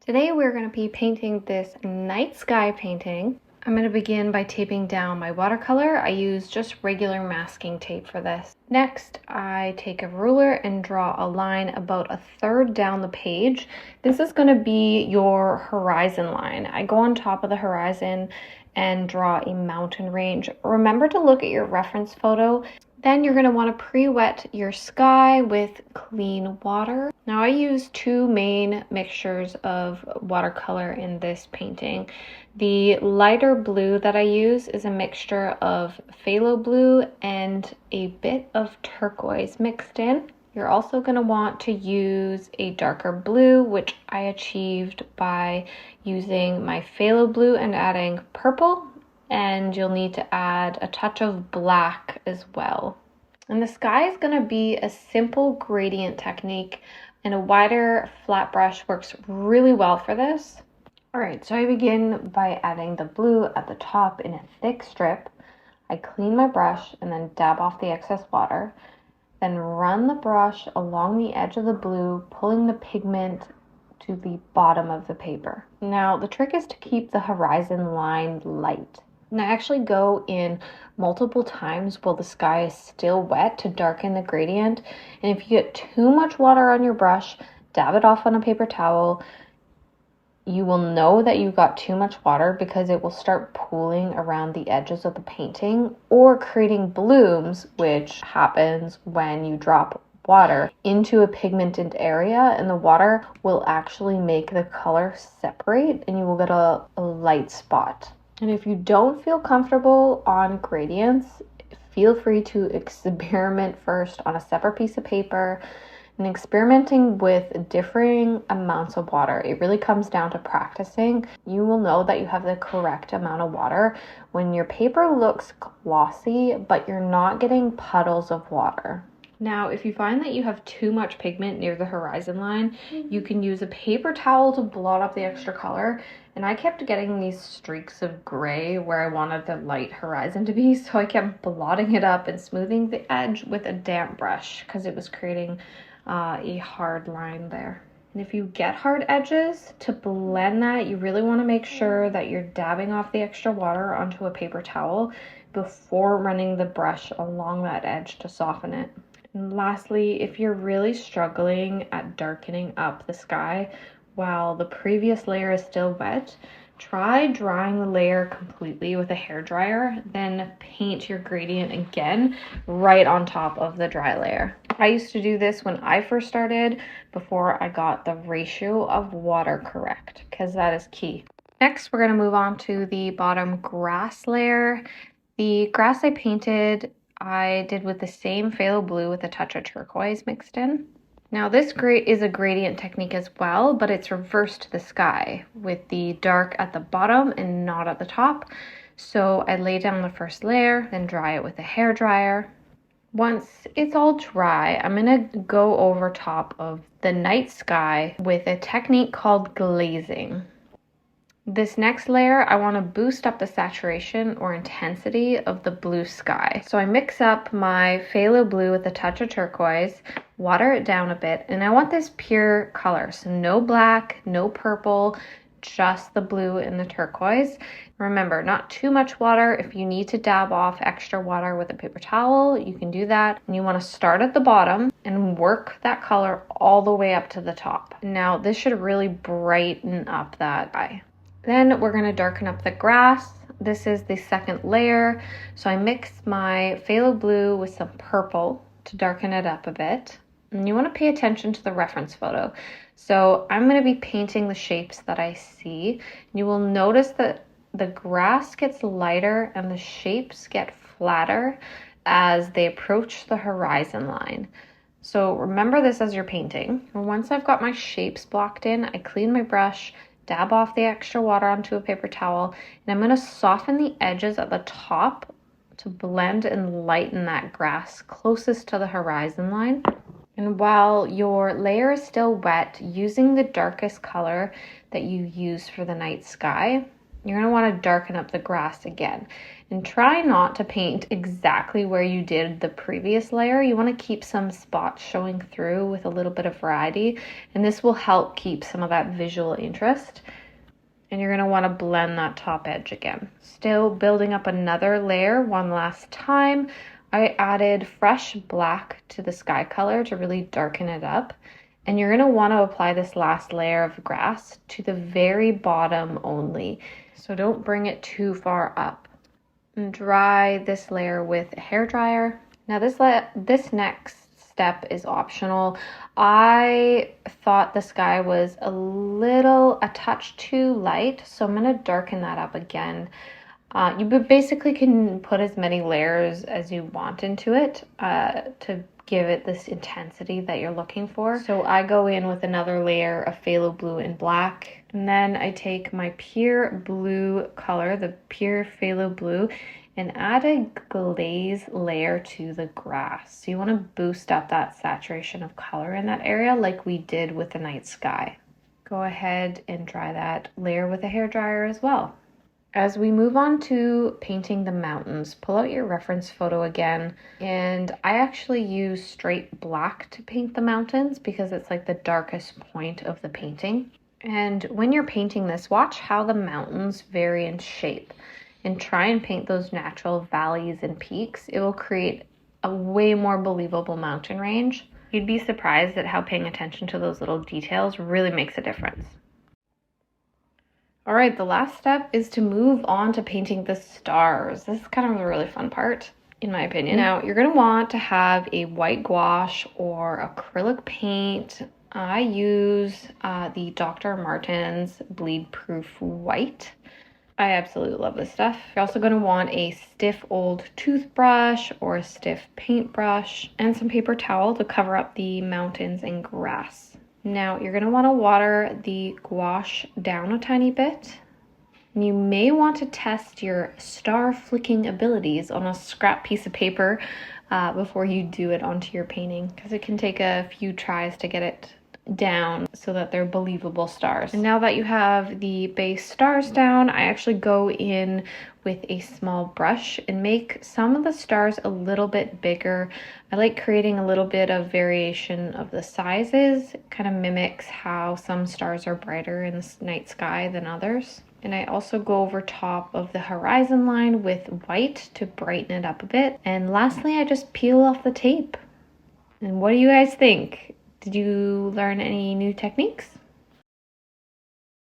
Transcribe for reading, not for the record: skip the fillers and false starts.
Today we're going to be painting this night sky painting. I'm going to begin by taping down my watercolor. I use just regular masking tape for this. Next, I take a ruler and draw a line about 1/3 down the page. This is going to be your horizon line. I go on top of the horizon and draw a mountain range. Remember to look at your reference photo. Then you're going to want to pre-wet your sky with clean water. Now I use two main mixtures of watercolor in this painting. The lighter blue that I use is a mixture of phthalo blue and a bit of turquoise mixed in. You're also going to want to use a darker blue, which I achieved by using my phthalo blue and adding purple. And you'll need to add a touch of black as well. And the sky is going to be a simple gradient technique, and a wider flat brush works really well for this. All right, so I begin by adding the blue at the top in a thick strip. I clean my brush and then dab off the excess water, then run the brush along the edge of the blue, pulling the pigment to the bottom of the paper. Now, the trick is to keep the horizon line light. And I actually go in multiple times while the sky is still wet to darken the gradient. And if you get too much water on your brush, dab it off on a paper towel. You will know that you got too much water because it will start pooling around the edges of the painting or creating blooms, which happens when you drop water into a pigmented area, and the water will actually make the color separate and you will get a light spot. And if you don't feel comfortable on gradients, feel free to experiment first on a separate piece of paper. And experimenting with differing amounts of water, it really comes down to practicing. You will know that you have the correct amount of water when your paper looks glossy, but you're not getting puddles of water. Now, if you find that you have too much pigment near the horizon line, you can use a paper towel to blot up the extra color. And I kept getting these streaks of gray where I wanted the light horizon to be, so I kept blotting it up and smoothing the edge with a damp brush because it was creating a hard line there. And if you get hard edges, to blend that, you really want to make sure that you're dabbing off the extra water onto a paper towel before running the brush along that edge to soften it. And lastly, if you're really struggling at darkening up the sky while the previous layer is still wet, try drying the layer completely with a hairdryer, then paint your gradient again right on top of the dry layer. I used to do this when I first started before I got the ratio of water correct, because that is key. Next, we're going to move on to the bottom grass layer. The grass I painted, I did with the same phthalo blue with a touch of turquoise mixed in. Now this is a gradient technique as well, but it's reversed to the sky with the dark at the bottom and not at the top. So I lay down the first layer, then dry it with a hairdryer. Once it's all dry, I'm gonna go over top of the night sky with a technique called glazing. This next layer, I want to boost up the saturation or intensity of the blue sky. So I mix up my phthalo blue with a touch of turquoise, water it down a bit, and I want this pure color. So no black, no purple, just the blue and the turquoise. Remember, not too much water. If you need to dab off extra water with a paper towel, you can do that. And you want to start at the bottom and work that color all the way up to the top. Now, this should really brighten up that eye. Then we're going to darken up the grass. This is the second layer. So I mix my phthalo blue with some purple to darken it up a bit. And you want to pay attention to the reference photo. So I'm going to be painting the shapes that I see. You will notice that the grass gets lighter and the shapes get flatter as they approach the horizon line. So remember this as you're painting. And once I've got my shapes blocked in, I clean my brush, dab off the extra water onto a paper towel, and I'm going to soften the edges at the top to blend and lighten that grass closest to the horizon line. And while your layer is still wet, using the darkest color that you use for the night sky, You're gonna wanna darken up the grass again. And try not to paint exactly where you did the previous layer. You wanna keep some spots showing through with a little bit of variety, and this will help keep some of that visual interest. And you're gonna wanna blend that top edge again. Still building up another layer one last time. I added fresh black to the sky color to really darken it up. And you're gonna wanna apply this last layer of grass to the very bottom only. So don't bring it too far up. And dry this layer with a hairdryer. Now this next step is optional. I thought the sky was a touch too light, so I'm gonna darken that up again. You basically can put as many layers as you want into it to give it this intensity that you're looking for. So I go in with another layer of phthalo blue and black, and then I take my pure blue color, the pure phthalo blue, and add a glaze layer to the grass. So you want to boost up that saturation of color in that area like we did with the night sky. Go ahead and dry that layer with a hairdryer as well. As we move on to painting the mountains, pull out your reference photo again. And I actually use straight black to paint the mountains because it's like the darkest point of the painting. And when you're painting this, watch how the mountains vary in shape and try and paint those natural valleys and peaks. It will create a way more believable mountain range. You'd be surprised at how paying attention to those little details really makes a difference. All right, the last step is to move on to painting the stars. This is kind of the really fun part, in my opinion. Now, you're gonna want to have a white gouache or acrylic paint. I use the Dr. Martens Bleed Proof White. I absolutely love this stuff. You're also gonna want a stiff old toothbrush or a stiff paintbrush and some paper towel to cover up the mountains and grass. Now you're gonna wanna water the gouache down a tiny bit. And you may want to test your star flicking abilities on a scrap piece of paper before you do it onto your painting, because it can take a few tries to get it down so that they're believable stars. And now that you have the base stars down, I actually go in with a small brush and make some of the stars a little bit bigger. I like creating a little bit of variation of the sizes. It kind of mimics how some stars are brighter in the night sky than others. And I also go over top of the horizon line with white to brighten it up a bit. And lastly, I just peel off the tape. And what do you guys think? Did you learn any new techniques?